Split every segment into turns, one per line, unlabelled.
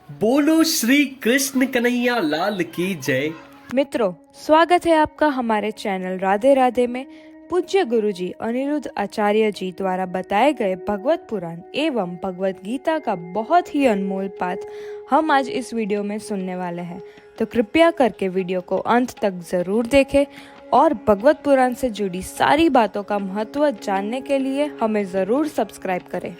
बोलो श्री कृष्ण कन्हैया लाल की जय।
मित्रों, स्वागत है आपका हमारे चैनल राधे राधे में। पूज्य गुरुजी अनिरुद्ध आचार्य जी द्वारा बताए गए भगवत पुराण एवं भगवत गीता का बहुत ही अनमोल पाठ हम आज इस वीडियो में सुनने वाले हैं, तो कृपया करके वीडियो को अंत तक जरूर देखें और भगवत पुराण से जुड़ी सारी बातों का महत्व जानने के लिए हमें जरूर सब्सक्राइब करें।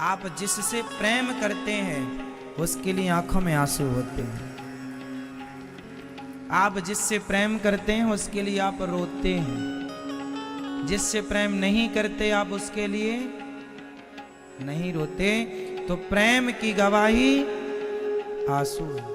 आप जिससे प्रेम करते हैं उसके लिए आंखों में आंसू होते हैं। आप जिससे प्रेम करते हैं उसके लिए आप रोते हैं। जिससे प्रेम नहीं करते आप उसके लिए नहीं रोते। तो प्रेम की गवाही आंसू है।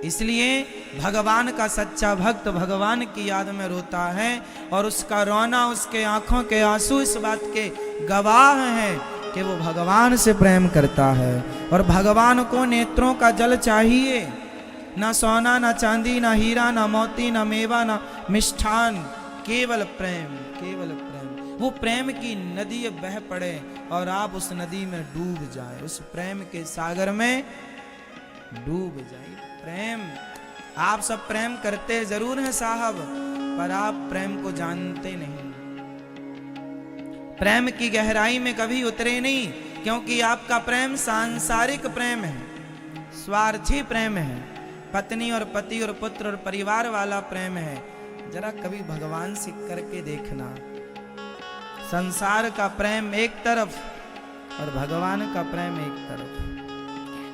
इसलिए भगवान का सच्चा भक्त भगवान की याद में रोता है और उसका रोना, उसके आंखों के आंसू इस बात के गवाह हैं कि वो भगवान से प्रेम करता है। और भगवान को नेत्रों का जल चाहिए, ना सोना, ना चांदी, ना हीरा, ना मोती, ना मेवा, ना मिष्ठान, केवल प्रेम, केवल प्रेम। वो प्रेम की नदी बह पड़े और आप उस नदी में डूब जाए, उस प्रेम के सागर में डूब जाए। प्रेम, आप सब प्रेम करते जरूर हैं साहब, पर आप प्रेम को जानते नहीं। प्रेम की गहराई में कभी उतरे नहीं, क्योंकि आपका प्रेम सांसारिक प्रेम है, स्वार्थी प्रेम है, पत्नी और पति और पुत्र और परिवार वाला प्रेम है। जरा कभी भगवान से करके देखना। संसार का प्रेम एक तरफ और भगवान का प्रेम एक तरफ।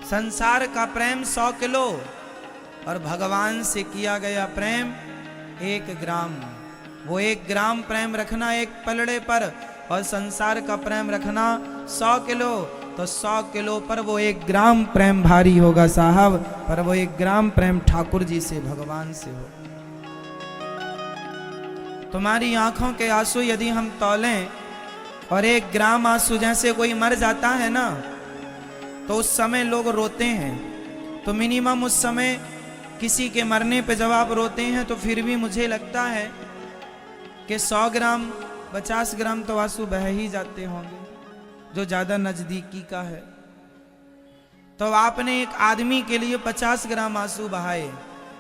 संसार का प्रेम 100 किलो और भगवान से किया गया प्रेम 1 ग्राम। वो 1 ग्राम प्रेम रखना एक पलड़े पर और संसार का प्रेम रखना 100 किलो, तो 100 किलो पर वो 1 ग्राम प्रेम भारी होगा साहब, पर वो 1 ग्राम प्रेम ठाकुर जी से, भगवान से हो। तुम्हारी आंखों के आंसू यदि हम तौलें और 1 ग्राम आंसू, जैसे कोई मर जाता है ना तो उस समय लोग रोते हैं, तो मिनिमम उस समय किसी के मरने पे जब आप रोते हैं तो फिर भी मुझे लगता है कि 100 ग्राम 50 ग्राम तो आंसू बह ही जाते होंगे, जो ज्यादा नजदीकी का है। तो आपने एक आदमी के लिए 50 ग्राम आंसू बहाए।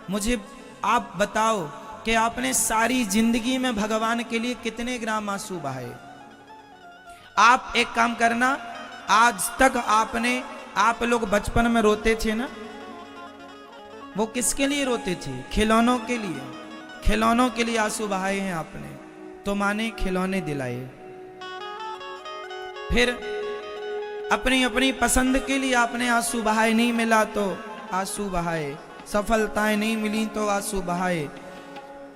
मुझे आप बताओ कि आपने सारी जिंदगी में भगवान के लिए कितने ग्राम आंसू बहाए। आप एक काम करना, आज तक आप लोग बचपन में रोते थे ना, वो किसके लिए रोते थे? खिलौनों के लिए। खिलौनों के लिए आंसू बहाए हैं आपने, तो माने खिलौने दिलाए। फिर अपनी अपनी पसंद के लिए आपने आंसू बहाए, नहीं मिला तो आंसू बहाए। सफलताएं नहीं मिली तो आंसू बहाए।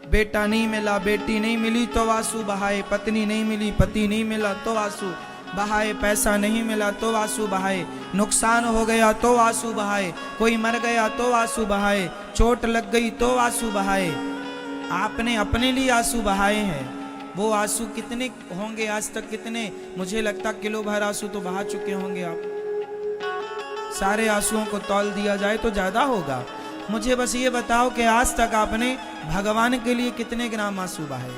बेटा नहीं मिला, बेटी नहीं मिली तो आंसू बहाए। पत्नी नहीं मिली, पति नहीं मिला तो आंसू बहाए। पैसा नहीं मिला तो आंसू बहाए। नुकसान हो गया तो आंसू बहाए। कोई मर गया तो आंसू बहाए। चोट लग गई तो आंसू बहाए। आपने अपने लिए आंसू बहाए हैं। वो आंसू कितने होंगे आज तक? कितने? मुझे लगता किलो भर आंसू तो बहा चुके होंगे आप। सारे आंसुओं को तौल दिया जाए तो ज्यादा होगा। मुझे बस ये बताओ कि आज तक आपने भगवान के लिए कितने ग्राम आंसू बहाए?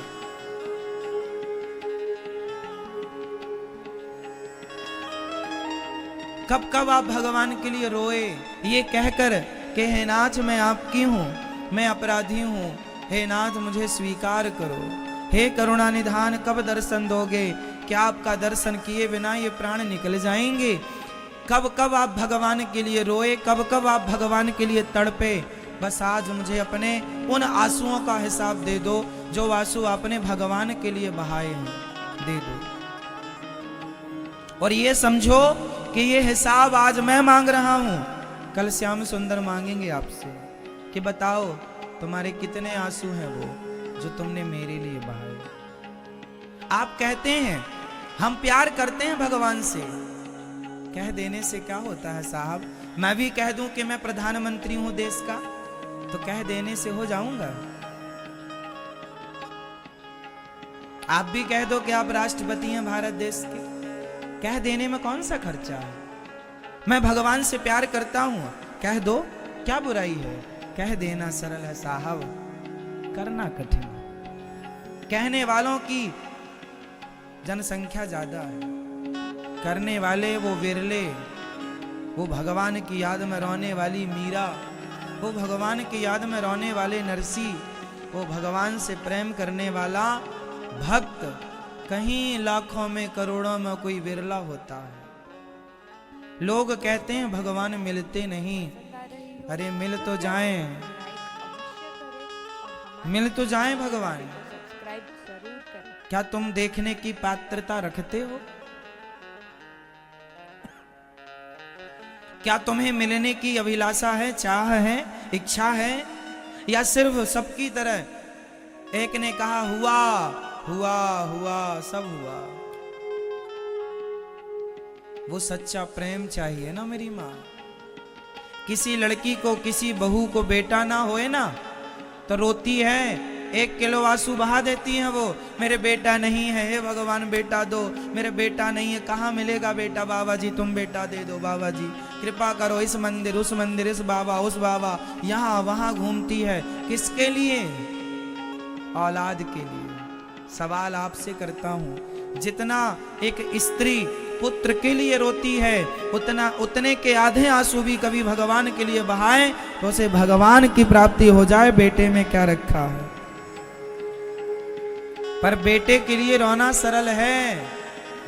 कब कब आप भगवान के लिए रोए ये कहकर कि हे नाथ मैं आपकी हूं, मैं अपराधी हूं, हे नाथ मुझे स्वीकार करो, हे करुणा निधान कब दर्शन दोगे? क्या आपका दर्शन किए बिना ये प्राण निकल जाएंगे? कब कब आप भगवान के लिए रोए, कब कब आप भगवान के लिए तड़पे? बस आज मुझे अपने उन आंसुओं का हिसाब दे दो जो आंसू आपने भगवान के लिए बहाए हैं, दे दो। और ये समझो कि ये हिसाब आज मैं मांग रहा हूं, कल श्याम सुंदर मांगेंगे आपसे कि बताओ तुम्हारे कितने आंसू हैं वो जो तुमने मेरे लिए बहाए। आप कहते हैं हम प्यार करते हैं भगवान से। कह देने से क्या होता है साहब? मैं भी कह दूं कि मैं प्रधानमंत्री हूं देश का, तो कह देने से हो जाऊंगा? आप भी कह दो कि आप राष्ट्रपति हैं भारत देश के, कह देने में कौन सा खर्चा है? मैं भगवान से प्यार करता हूं, कह दो, क्या बुराई है? कह देना सरल है साहब, करना कठिन। कहने वालों की जनसंख्या ज्यादा है, करने वाले वो विरले वो भगवान की याद में रोने वाली मीरा, वो भगवान की याद में रोने वाले नरसी, वो भगवान से प्रेम करने वाला भक्त कहीं लाखों में करोड़ों में कोई विरला होता है। लोग कहते हैं भगवान मिलते नहीं, अरे मिल तो जाएं, मिल तो जाएं भगवान। क्या तुम देखने की पात्रता रखते हो? क्या तुम्हें मिलने की अभिलाषा है, चाह है, इच्छा है, या सिर्फ सबकी तरह एक ने कहा हुआ हुआ हुआ सब हुआ? वो सच्चा प्रेम चाहिए ना मेरी माँ। किसी लड़की को, किसी बहू को बेटा ना होए ना तो रोती है, 1 किलो आंसू बहा देती है वो, मेरे बेटा नहीं है, हे भगवान बेटा दो, मेरे बेटा नहीं है, कहाँ मिलेगा बेटा, बाबा जी तुम बेटा दे दो, बाबा जी कृपा करो, इस मंदिर उस मंदिर, इस बाबा उस बाबा, यहाँ वहां घूमती है। किसके लिए? औलाद के लिए। सवाल आपसे करता हूं, जितना एक स्त्री पुत्र के लिए रोती है उतने के आधे आंसू भी कभी भगवान के लिए बहाए तो उसे भगवान की प्राप्ति हो जाए। बेटे में क्या रखा है? पर बेटे के लिए रोना सरल है,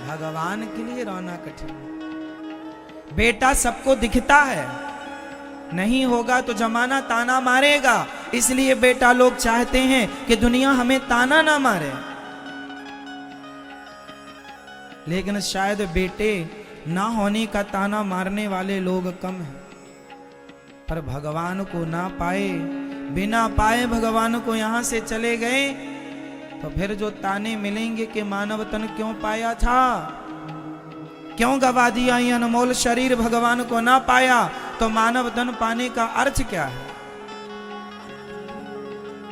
भगवान के लिए रोना कठिन है। बेटा सबको दिखता है, नहीं होगा तो जमाना ताना मारेगा, इसलिए बेटा लोग चाहते हैं कि दुनिया हमें ताना ना मारे। लेकिन शायद बेटे ना होने का ताना मारने वाले लोग कम हैं। पर भगवान को ना पाए, बिना पाए भगवान को यहां से चले गए तो फिर जो ताने मिलेंगे कि मानव तन क्यों पाया था, क्यों गवा दिया ये अनमोल शरीर, भगवान को ना पाया तो मानव धन पाने का अर्थ क्या है?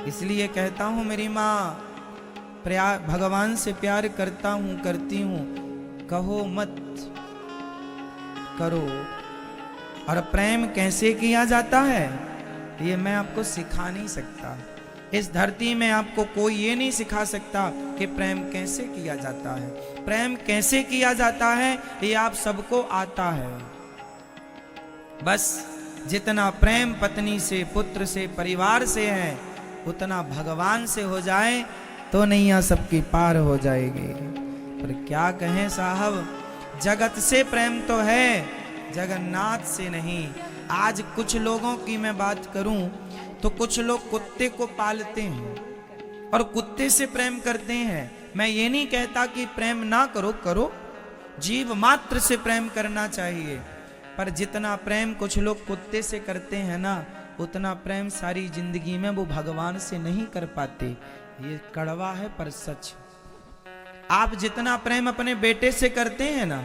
इसलिए कहता हूं मेरी माँ, भगवान से प्यार करता हूं, करती हूं, कहो मत करो। और प्रेम कैसे किया जाता है ये मैं आपको सिखा नहीं सकता। इस धरती में आपको कोई ये नहीं सिखा सकता कि प्रेम कैसे किया जाता है। प्रेम कैसे किया जाता है ये आप सबको आता है। बस जितना प्रेम पत्नी से, पुत्र से, परिवार से है उतना भगवान से हो जाए तो नैया सबकी पार हो जाएगी। पर क्या कहें साहब, जगत से प्रेम तो है, जगन्नाथ से नहीं। आज कुछ लोगों की मैं बात करूं तो कुछ लोग कुत्ते को पालते हैं और कुत्ते से प्रेम करते हैं। मैं ये नहीं कहता कि प्रेम ना करो, करो, जीव मात्र से प्रेम करना चाहिए। पर जितना प्रेम कुछ लोग कुत्ते से करते हैं ना, उतना प्रेम सारी जिंदगी में वो भगवान से नहीं कर पाते। ये कड़वा है पर सच। आप जितना प्रेम अपने बेटे से करते हैं ना,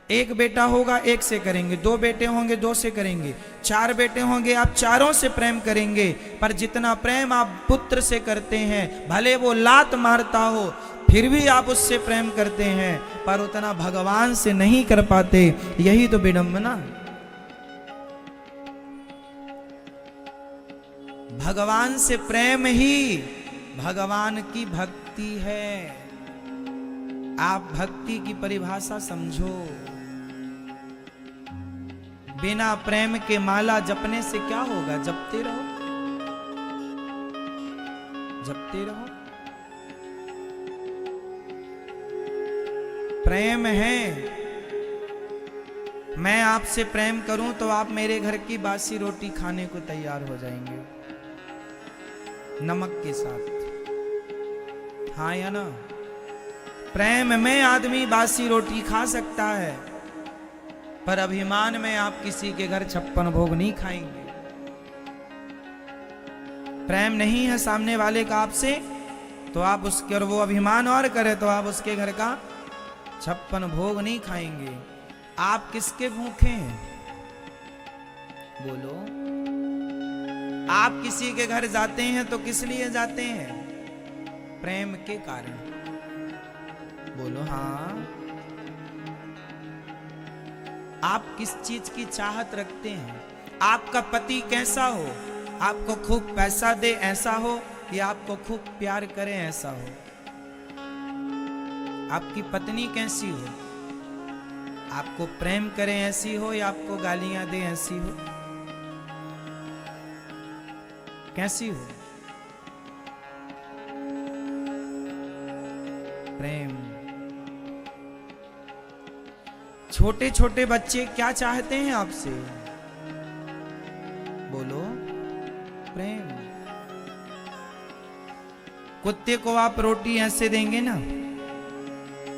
1 बेटा होगा 1 से करेंगे, 2 बेटे होंगे 2 से करेंगे, 4 बेटे होंगे आप 4 से प्रेम करेंगे। पर जितना प्रेम आप पुत्र से करते हैं, भले वो लात मारता हो फिर भी आप उससे प्रेम करते हैं, पर उतना भगवान से नहीं कर पाते। यही तो विडंबना। भगवान से प्रेम ही भगवान की भक्ति है। आप भक्ति की परिभाषा समझो। बिना प्रेम के माला जपने से क्या होगा? जपते रहो, जपते रहो। प्रेम है। मैं आपसे प्रेम करूं तो आप मेरे घर की बासी रोटी खाने को तैयार हो जाएंगे, नमक के साथ। हाँ या ना? प्रेम में आदमी बासी रोटी खा सकता है, पर अभिमान में आप किसी के घर 56 भोग नहीं खाएंगे। प्रेम नहीं है सामने वाले का आपसे तो आप उसके, और वो अभिमान और करे तो आप उसके घर का 56 भोग नहीं खाएंगे। आप किसके भूखे हैं? बोलो। आप किसी के घर जाते हैं तो किस लिए जाते हैं? प्रेम के कारण। बोलो हाँ। आप किस चीज की चाहत रखते हैं? आपका पति कैसा हो? आपको खूब पैसा दे ऐसा हो, या आपको खूब प्यार करे ऐसा हो? आपकी पत्नी कैसी हो? आपको प्रेम करें ऐसी हो या आपको गालियां दें ऐसी हो? कैसी हो? प्रेम। छोटे छोटे बच्चे क्या चाहते हैं आपसे? बोलो, प्रेम। कुत्ते को आप रोटी ऐसे देंगे ना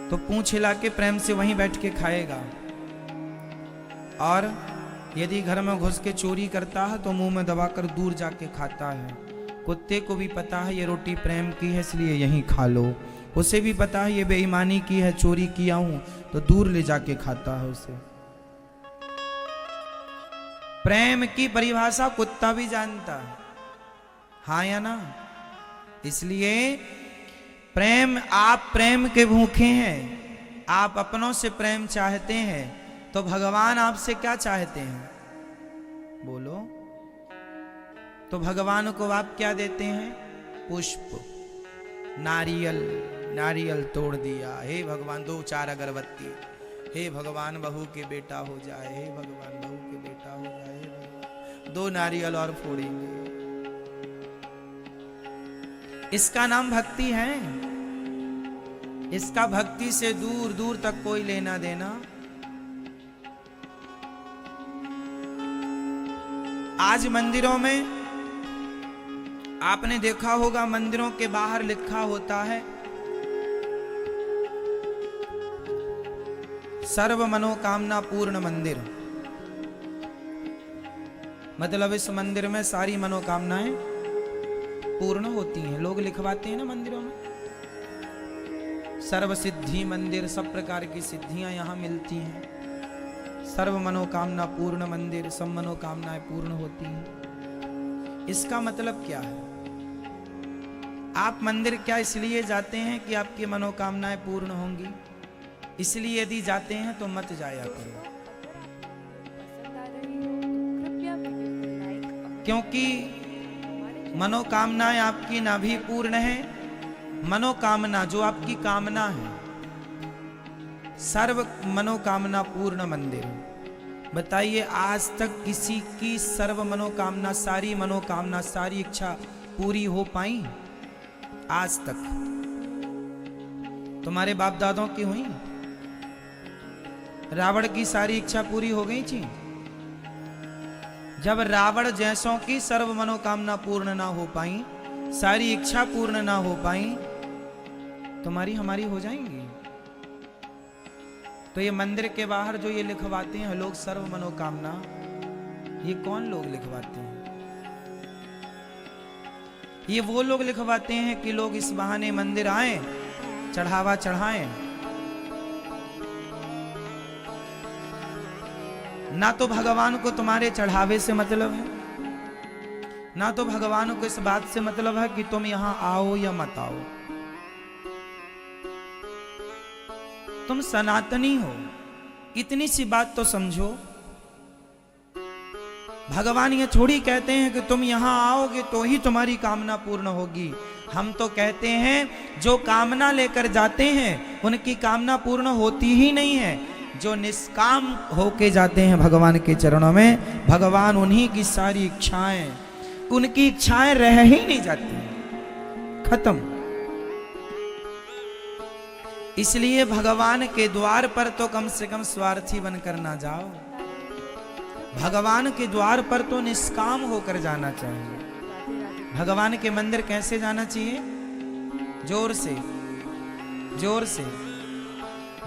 तो पूंछ हिला के प्रेम से वहीं बैठ के खाएगा, और यदि घर में घुस के चोरी करता है तो मुंह में दबाकर दूर जाके खाता है। कुत्ते को भी पता है ये रोटी प्रेम की है इसलिए यहीं खा लो, उसे भी पता है ये बेईमानी की है, चोरी किया हूं तो दूर ले जाके खाता है उसे। प्रेम की परिभाषा कुत्ता भी जानता है, हाँ या ना? इसलिए प्रेम, आप प्रेम के भूखे हैं, आप अपनों से प्रेम चाहते हैं, तो भगवान आपसे क्या चाहते हैं? बोलो। तो भगवान को आप क्या देते हैं? पुष्प, नारियल। नारियल तोड़ दिया, हे भगवान 2-4 अगरबत्ती, हे भगवान बहू के बेटा हो जाए, हे भगवान बहू के बेटा हो जाए, हे भगवान 2 नारियल और फोड़ेंगे। इसका नाम भक्ति है? इसका भक्ति से दूर दूर तक कोई लेना देना। आज मंदिरों में आपने देखा होगा, मंदिरों के बाहर लिखा होता है सर्व मनोकामना पूर्ण मंदिर। मतलब इस मंदिर में सारी मनोकामनाएं पूर्ण होती हैं। लोग लिखवाते हैं ना मंदिरों में, सर्व सिद्धि मंदिर, सब प्रकार की सिद्धियां यहां मिलती हैं। सर्व मनोकामना पूर्ण मंदिर, सब मनोकामनाएं पूर्ण होती हैं। इसका मतलब क्या है? आप मंदिर क्या इसलिए जाते हैं कि आपकी मनोकामनाएं पूर्ण होंगी? इसलिए यदि जाते हैं तो मत जाया करो, क्योंकि मनोकामनाएं आपकी ना भी पूर्ण है। मनोकामना जो आपकी कामना है, सर्व मनोकामना पूर्ण मंदिर। बताइए, आज तक किसी की सर्व मनोकामना, सारी मनोकामना, सारी इच्छा पूरी हो पाई? आज तक तुम्हारे बाप दादों की हुई? रावण की सारी इच्छा पूरी हो गई थी? जब रावण जैसों की सर्व मनोकामना पूर्ण ना हो पाई, सारी इच्छा पूर्ण ना हो पाई, तुम्हारी हमारी हो जाएंगी? तो ये मंदिर के बाहर जो ये लिखवाते हैं लोग सर्व मनोकामना, ये कौन लोग लिखवाते हैं? ये वो लोग लिखवाते हैं कि लोग इस बहाने मंदिर आए, चढ़ावा चढ़ाएं। ना तो भगवान को तुम्हारे चढ़ावे से मतलब है, ना तो भगवान को इस बात से मतलब है कि तुम यहां आओ या मत आओ। तुम सनातनी हो, इतनी सी बात तो समझो। भगवान ये थोड़ी कहते हैं कि तुम यहां आओगे तो ही तुम्हारी कामना पूर्ण होगी। हम तो कहते हैं जो कामना लेकर जाते हैं उनकी कामना पूर्ण होती ही नहीं है। जो निष्काम होके जाते हैं भगवान के चरणों में, भगवान उन्हीं की सारी इच्छाएं, उनकी इच्छाएं रह ही नहीं जाती, खत्म। इसलिए भगवान के द्वार पर तो कम से कम स्वार्थी बनकर ना जाओ, भगवान के द्वार पर तो निष्काम होकर जाना चाहिए। भगवान के मंदिर कैसे जाना चाहिए? जोर से, जोर से,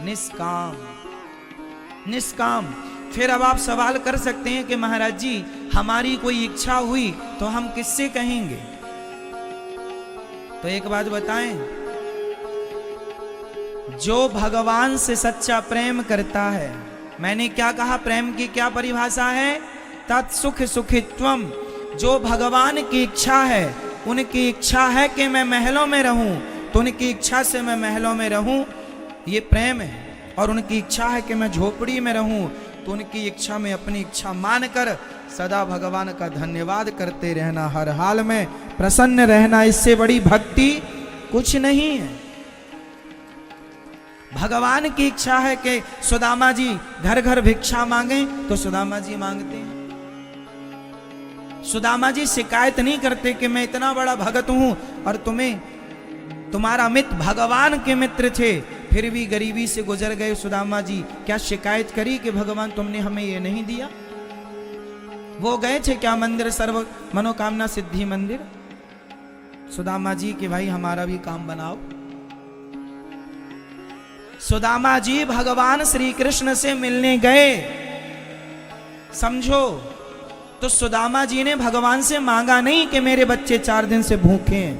निष्काम, निष्काम। फिर अब आप सवाल कर सकते हैं कि महाराज जी हमारी कोई इच्छा हुई तो हम किससे कहेंगे? तो एक बात बताएं, जो भगवान से सच्चा प्रेम करता है, मैंने क्या कहा? प्रेम की क्या परिभाषा है? तत्सुख सुखित्वम। जो भगवान की इच्छा है, उनकी इच्छा है कि मैं महलों में रहूं, तो उनकी इच्छा से मैं महलों में रहूं, ये प्रेम है। और उनकी इच्छा है कि मैं झोपड़ी में रहूं, तो उनकी इच्छा में अपनी इच्छा मानकर सदा भगवान का धन्यवाद करते रहना, हर हाल में प्रसन्न रहना। इससे बड़ी भक्ति कुछ नहीं है। भगवान की इच्छा है कि सुदामा जी घर घर भिक्षा मांगे, तो सुदामा जी मांगते हैं। सुदामा जी शिकायत नहीं करते कि मैं इतना बड़ा भगत हूं और तुम्हारा मित्र भगवान के मित्र थे, फिर भी गरीबी से गुजर गए। सुदामा जी क्या शिकायत करी कि भगवान तुमने हमें ये नहीं दिया? वो गए थे क्या मंदिर, सर्व मनोकामना सिद्धि मंदिर, सुदामा जी कि भाई हमारा भी काम बनाओ? सुदामा जी भगवान श्री कृष्ण से मिलने गए, समझो। तो सुदामा जी ने भगवान से मांगा नहीं कि मेरे बच्चे 4 दिन से भूखे हैं,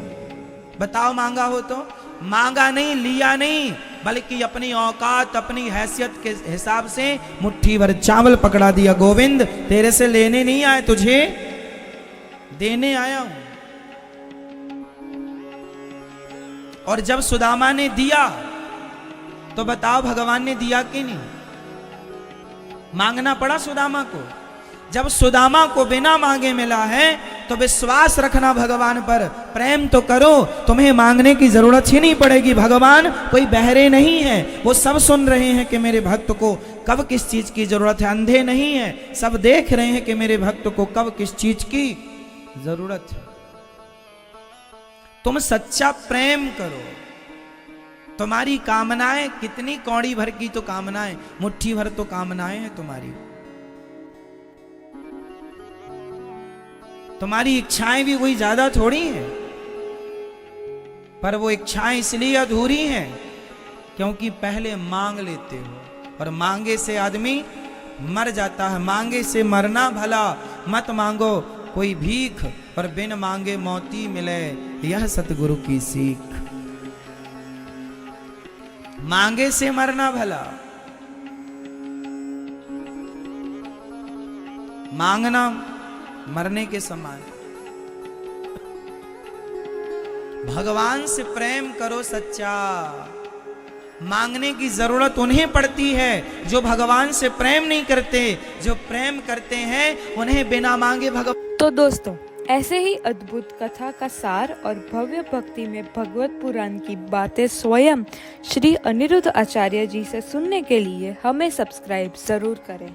बताओ मांगा हो तो? मांगा नहीं, लिया नहीं, बल्कि अपनी औकात अपनी हैसियत के हिसाब से मुट्ठी भर चावल पकड़ा दिया। गोविंद तेरे से लेने नहीं आए, तुझे देने आया हूं। और जब सुदामा ने दिया तो बताओ भगवान ने दिया कि नहीं? मांगना पड़ा सुदामा को। जब सुदामा को बिना मांगे मिला है तो विश्वास रखना भगवान पर, प्रेम तो करो, तुम्हें मांगने की जरूरत ही नहीं पड़ेगी। भगवान कोई बहरे नहीं है, वो सब सुन रहे हैं कि मेरे भक्त को कब किस चीज की जरूरत है। अंधे नहीं है, सब देख रहे हैं कि मेरे भक्त को कब किस चीज की जरूरत है। तुम सच्चा प्रेम करो, तुम्हारी कामनाएं कितनी कौड़ी भर की तो कामनाएं, मुट्ठी भर तो कामनाएं हैं तुम्हारी। तुम्हारी इच्छाएं भी कोई ज्यादा थोड़ी हैं, पर वो इच्छाएं इसलिए अधूरी हैं क्योंकि पहले मांग लेते हो, और मांगे से आदमी मर जाता है। मांगे से मरना भला, मत मांगो कोई भीख, और बिन मांगे मोती मिले, यह सतगुरु की सीख। मांगे से मरना भला, मांगना मरने के समान। भगवान से प्रेम करो सच्चा। मांगने की जरूरत उन्हें पड़ती है जो भगवान से प्रेम नहीं करते, जो प्रेम करते हैं उन्हें बिना मांगे भगवान।
तो दोस्तों, ऐसे ही अद्भुत कथा का सार और भव्य भक्ति में भगवत पुराण की बातें स्वयं श्री अनिरुद्ध आचार्य जी से सुनने के लिए हमें सब्सक्राइब जरूर करें।